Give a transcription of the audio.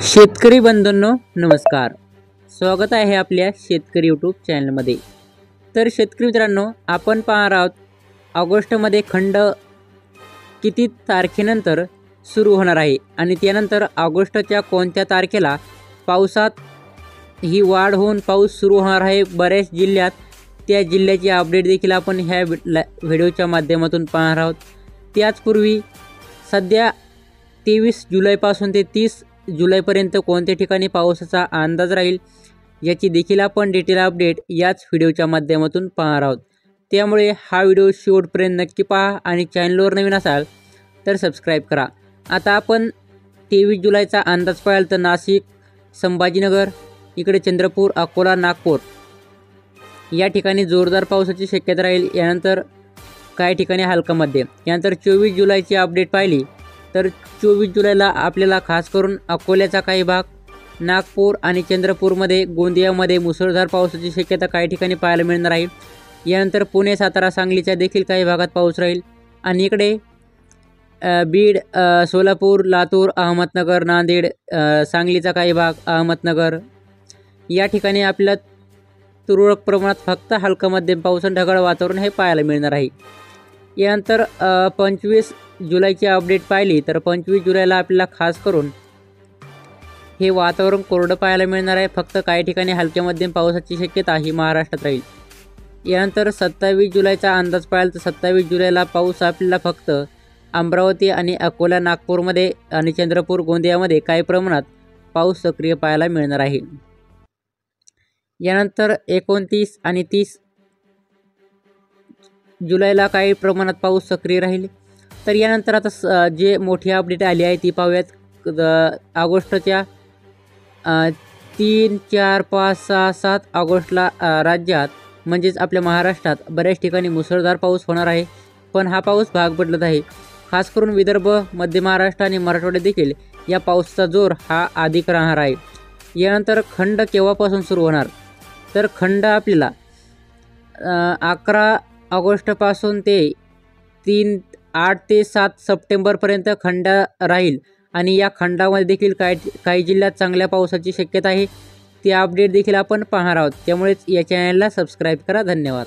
शेतकरी बंधूंनो नमस्कार, स्वागत आहे आपल्या शेतकरी यूट्यूब चॅनलमध्ये। तर शेतकरी मित्रांनो, आपण पाहणार आहोत ऑगस्टमध्ये खंड किती तारखेनंतर सुरू होणार आहे आणि त्यानंतर ऑगस्टच्या कोणत्या तारखेला पावसात ही वाढ होऊन पाऊस सुरू होणार आहे बऱ्याच जिल्ह्यात, त्या जिल्ह्याची अपडेट देखील आपण ह्या व्हिडिओच्या माध्यमातून पाहणार आहोत। त्याचपूर्वी सध्या 23 जुलैपासून ते 30 जुलैपर्यंत कोणत्या ठिकाणी पावसाचा अंदाज राहील याची देखील आपण डिटेल अपडेट याच व्हिडिओच्या माध्यमातून पाहणार आहोत। त्यामुळे हा व्हिडिओ शेवटपर्यंत नक्की पहा आणि चॅनलवर नवीन असाल तर सबस्क्राईब करा। आता आपण 23 जुलैचा अंदाज पाहिला तर नाशिक, संभाजीनगर, इकडे चंद्रपूर, अकोला, नागपूर या ठिकाणी जोरदार पावसाची शक्यता राहील। यानंतर काही ठिकाणी हलका मध्यम। यानंतर 24 जुलैची अपडेट पाहिली तर 24 जुलैला आपल्याला खास करून अकोल्याचा काही भाग, नागपूर आणि चंद्रपूरमध्ये, गोंदियामध्ये मुसळधार पावसाची शक्यता काही ठिकाणी पाहायला मिळणार आहे। यानंतर पुणे, सातारा, सांगलीच्या देखील काही भागात पाऊस राहील आणि इकडे बीड, सोलापूर, लातूर, अहमदनगर, नांदेड, सांगलीचा काही भाग, अहमदनगर या ठिकाणी आपल्याला तुरळक प्रमाणात फक्त हलका मध्यम पाऊस आणि ढगाळ वातावरण हे पाहायला मिळणार आहे। यानंतर 25 जुलैची अपडेट पाहिली तर 25 जुलैला आपल्याला खास करून हे वातावरण कोरडं पाहायला मिळणार आहे। फक्त काही ठिकाणी हलक्या मध्यम पावसाची शक्यता ही महाराष्ट्रात राहील। यानंतर 27 जुलैचा अंदाज पाहिला तर 27 जुलैला पाऊस आपल्याला फक्त अमरावती आणि अकोला, नागपूरमध्ये आणि चंद्रपूर, गोंदियामध्ये काही प्रमाणात पाऊस सक्रिय पाहायला मिळणार आहे। यानंतर 29 आणि 30 जुलैला काही प्रमाणात पाऊस सक्रिय राहील। तर यानंतर आता जे मोठी अपडेट आली आहे ती पाहूयात। ऑगस्टच्या 3, 4, 5, 6, 7 ऑगस्टला राज्यात म्हणजेच आपल्या महाराष्ट्रात बऱ्याच ठिकाणी मुसळधार पाऊस होणार आहे, पण हा पाऊस भाग बदलत आहे। खास करून विदर्भ, मध्य महाराष्ट्र आणि मराठवाड्यात देखील या पावसाचा जोर हा अधिक राहणार आहे। यानंतर खंड केव्हापासून सुरू होणार तर खंड आपल्याला 11 ऑगस्टपासून ते 8 ते 7 सप्टेंबरपर्यंत खंड राहील आणि या खंडामध्ये देखील काही जिल्ह्यात चांगल्या पावसाची शक्यता आहे। ती अपडेट देखील आपण पाहणार आहोत, त्यामुळेच या चॅनलला सबस्क्राईब करा। धन्यवाद।